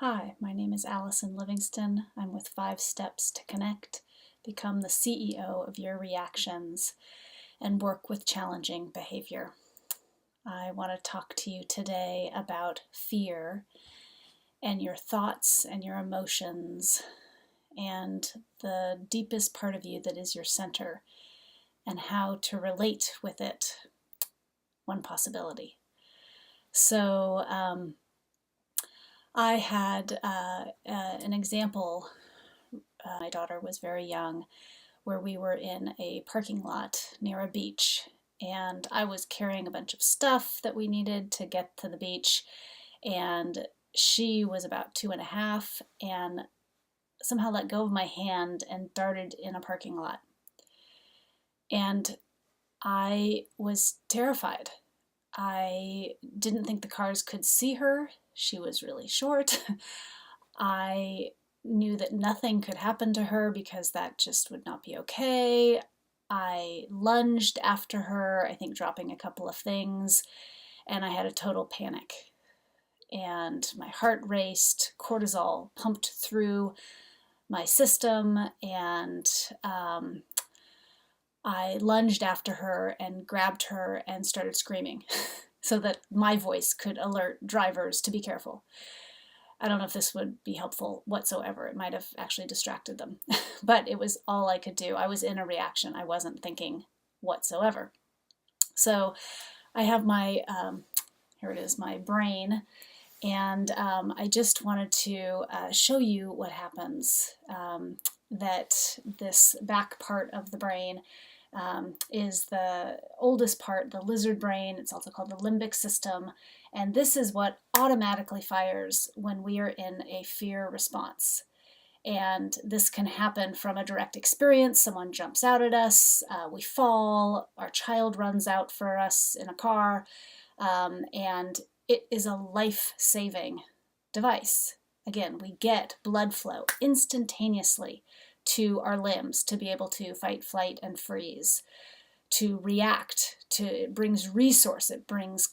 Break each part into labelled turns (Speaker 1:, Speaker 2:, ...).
Speaker 1: Hi, my name is Allison Livingston. I'm with 5 Steps to Connect, become the CEO of your reactions, and work with challenging behavior. I want to talk to you today about fear and your thoughts and your emotions and the deepest part of you that is your center and how to relate with it. One possibility. So, I had an example. My daughter was very young, where we were in a parking lot near a beach, and I was carrying a bunch of stuff that we needed to get to the beach, and she was about 2.5 and somehow let go of my hand and darted in a parking lot. And I was terrified. I didn't think the cars could see her. She was really short. I knew that nothing could happen to her because that just would not be okay. I lunged after her, I think dropping a couple of things, and I had a total panic. And my heart raced, cortisol pumped through my system, and I lunged after her and grabbed her and started screaming so that my voice could alert drivers to be careful. I don't know if this would be helpful whatsoever. It might have actually distracted them, but it was all I could do. I was in a reaction. I wasn't thinking whatsoever. So I have my, here it is, my brain, and I just wanted to show you what happens, that this back part of the brain is the oldest part, the lizard brain. It's also called the limbic system. And this is what automatically fires when we are in a fear response. And this can happen from a direct experience. Someone jumps out at us, we fall, our child runs out for us in a car, and it is a life-saving device. Again, we get blood flow instantaneously to our limbs to be able to fight, flight, and freeze, to react, it brings resource, it brings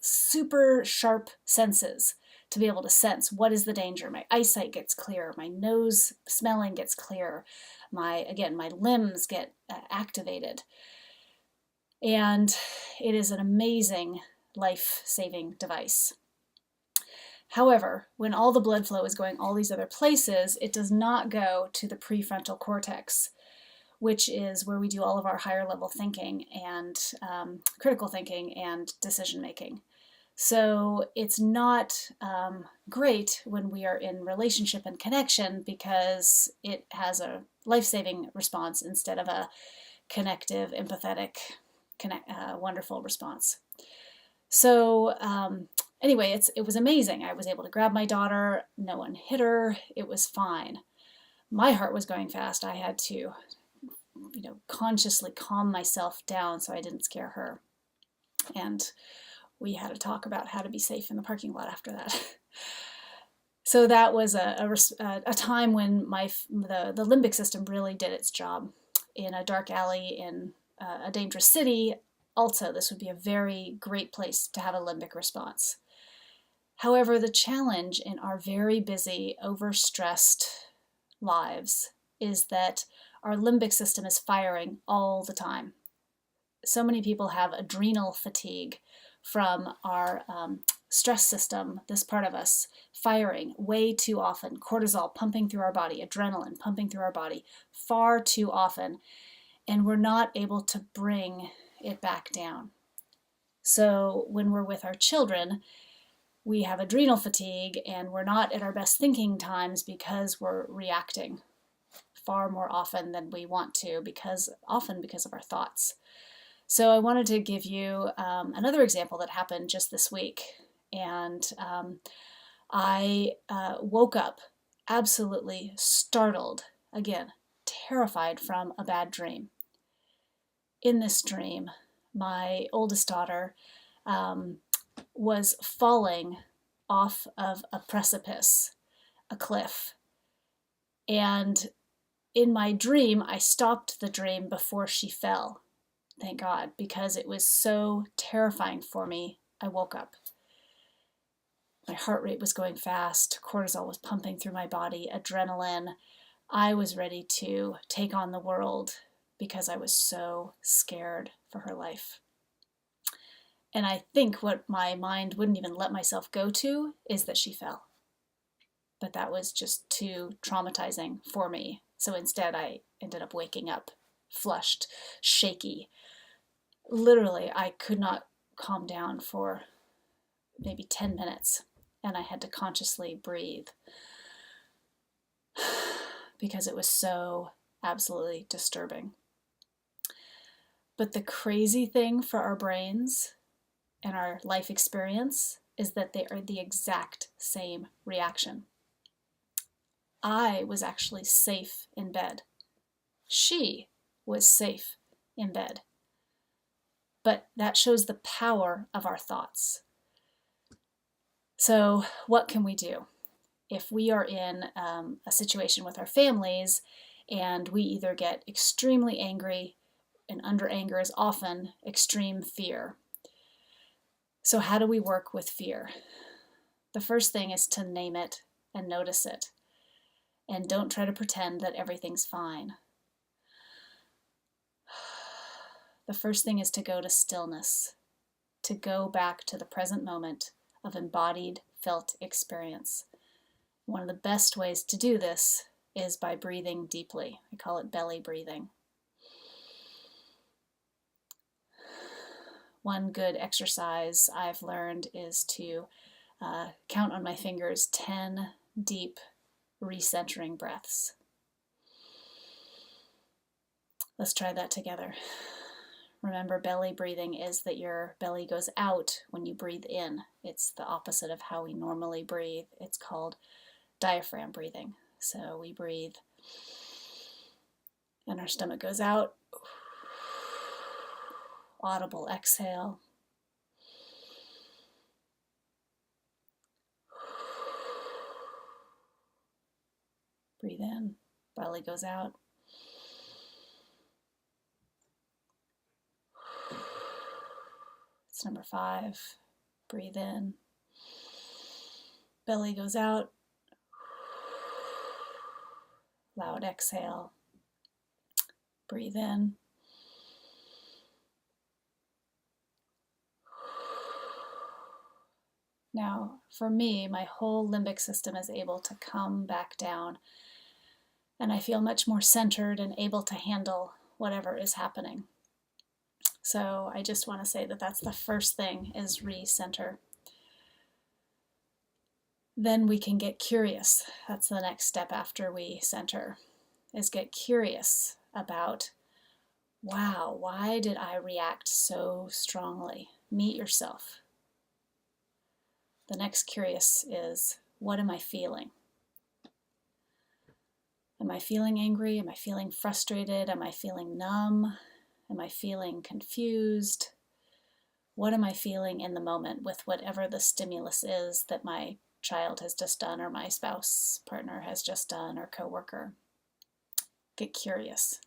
Speaker 1: super sharp senses to be able to sense what is the danger. My eyesight gets clearer, my nose smelling gets clearer, my limbs get activated. And it is an amazing life-saving device. However, when all the blood flow is going all these other places, it does not go to the prefrontal cortex, which is where we do all of our higher level thinking and critical thinking and decision making. So it's not great when we are in relationship and connection because it has a life-saving response instead of a connective, empathetic, wonderful response. So anyway, it was amazing. I was able to grab my daughter. No one hit her. It was fine. My heart was going fast. I had to, consciously calm myself down so I didn't scare her. And we had a talk about how to be safe in the parking lot after that. So that was a time when the limbic system really did its job. In a dark alley in a dangerous city, also, this would be a very great place to have a limbic response. However, the challenge in our very busy, overstressed lives is that our limbic system is firing all the time. So many people have adrenal fatigue from our stress system, this part of us, firing way too often, cortisol pumping through our body, adrenaline pumping through our body far too often, and we're not able to bring it back down. So when we're with our children, we have adrenal fatigue and we're not at our best thinking times because we're reacting far more often than we want to, often because of our thoughts. So I wanted to give you another example that happened just this week. And I woke up absolutely startled, again, terrified from a bad dream. In this dream, my oldest daughter was falling off of a precipice, a cliff. And in my dream, I stopped the dream before she fell. Thank God, because it was so terrifying for me. I woke up. My heart rate was going fast, cortisol was pumping through my body, adrenaline. I was ready to take on the world because I was so scared for her life. And I think what my mind wouldn't even let myself go to is that she fell. But that was just too traumatizing for me. So instead, I ended up waking up flushed, shaky. Literally, I could not calm down for maybe 10 minutes, and I had to consciously breathe because it was so absolutely disturbing. But the crazy thing for our brains and our life experience is that they are the exact same reaction. I was actually safe in bed. She was safe in bed. But that shows the power of our thoughts. So what can we do? If we are in a situation with our families and we either get extremely angry, and under anger is often extreme fear. So how do we work with fear? The first thing is to name it and notice it. And don't try to pretend that everything's fine. The first thing is to go to stillness, to go back to the present moment of embodied, felt experience. One of the best ways to do this is by breathing deeply. I call it belly breathing. One good exercise I've learned is to count on my fingers 10 deep recentering breaths. Let's try that together. Remember, belly breathing is that your belly goes out when you breathe in. It's the opposite of how we normally breathe. It's called diaphragm breathing. So we breathe and our stomach goes out. Audible exhale. Breathe in, belly goes out. It's number 5. Breathe in, belly goes out. Loud exhale. Breathe in. Now, for me, my whole limbic system is able to come back down, and I feel much more centered and able to handle whatever is happening. So I just want to say that that's the first thing, is recenter. Then we can get curious. That's the next step after we center, is get curious about, wow, why did I react so strongly? Meet yourself. The next curious is, what am I feeling? Am I feeling angry? Am I feeling frustrated? Am I feeling numb? Am I feeling confused? What am I feeling in the moment with whatever the stimulus is that my child has just done, or my spouse, partner has just done, or coworker? Get curious.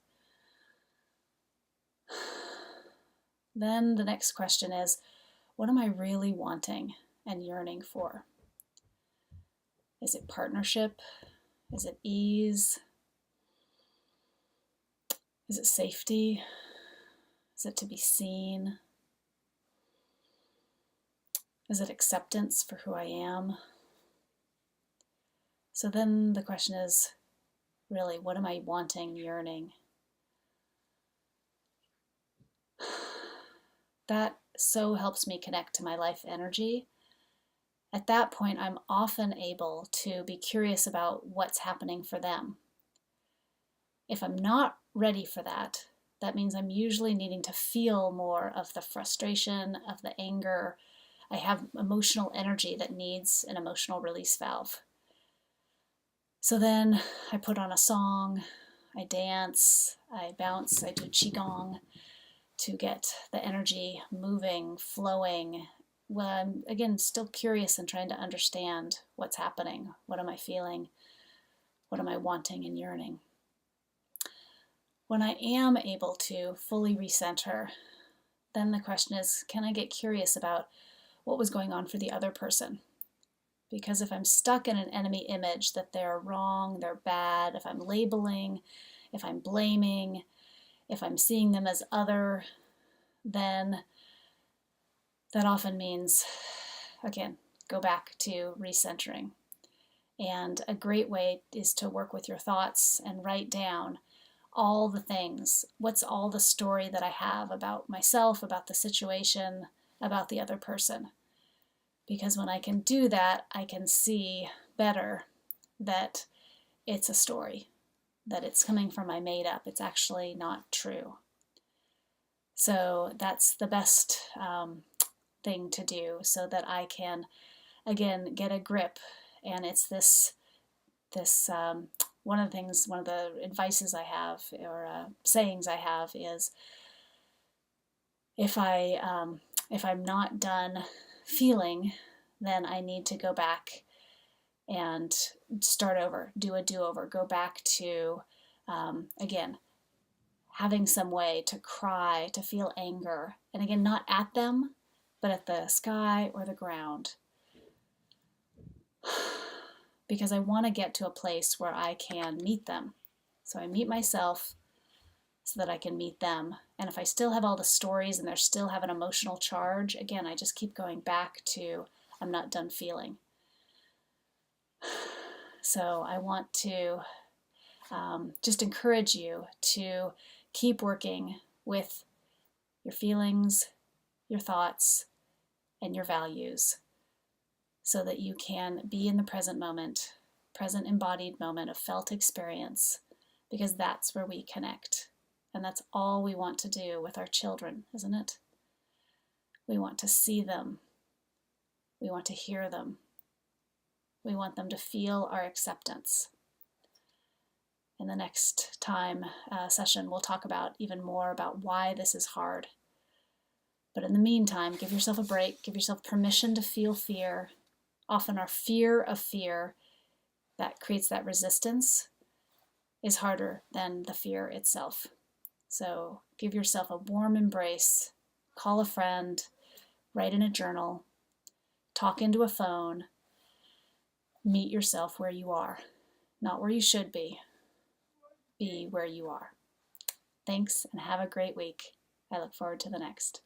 Speaker 1: Then the next question is, what am I really wanting and yearning for? Is it partnership? Is it ease? Is it safety? Is it to be seen? Is it acceptance for who I am? So then the question is, really, what am I wanting, yearning? That so helps me connect to my life energy. At that point, I'm often able to be curious about what's happening for them. If I'm not ready for that, that means I'm usually needing to feel more of the frustration, of the anger. I have emotional energy that needs an emotional release valve. So then I put on a song, I dance, I bounce, I do qigong to get the energy moving, flowing. Well, I'm, again, still curious and trying to understand what's happening. What am I feeling? What am I wanting and yearning? When I am able to fully recenter, then the question is, can I get curious about what was going on for the other person? Because if I'm stuck in an enemy image that they're wrong, they're bad, if I'm labeling, if I'm blaming, if I'm seeing them as other, then that often means, again, go back to recentering. And a great way is to work with your thoughts and write down all the things. What's all the story that I have about myself, about the situation, about the other person? Because when I can do that, I can see better that it's a story, that it's coming from my made up. It's actually not true. So that's the best thing to do so that I can, again, get a grip. And it's this one of the advices I have, or sayings I have, is if I'm not done feeling, then I need to go back and start over, do a do-over, go back to, again, having some way to cry, to feel anger, and again, not at them, but at the sky or the ground. Because I want to get to a place where I can meet them. So I meet myself so that I can meet them. And if I still have all the stories and they still have an emotional charge, again, I just keep going back to I'm not done feeling. So I want to just encourage you to keep working with your feelings, your thoughts, and your values so that you can be in the present moment, present embodied moment of felt experience, because that's where we connect. And that's all we want to do with our children, isn't it? We want to see them. We want to hear them. We want them to feel our acceptance. In the next session, we'll talk about even more about why this is hard. But in the meantime, give yourself a break. Give yourself permission to feel fear. Often our fear of fear that creates that resistance is harder than the fear itself. So give yourself a warm embrace. Call a friend. Write in a journal. Talk into a phone. Meet yourself where you are. Not where you should be. Be where you are. Thanks and have a great week. I look forward to the next.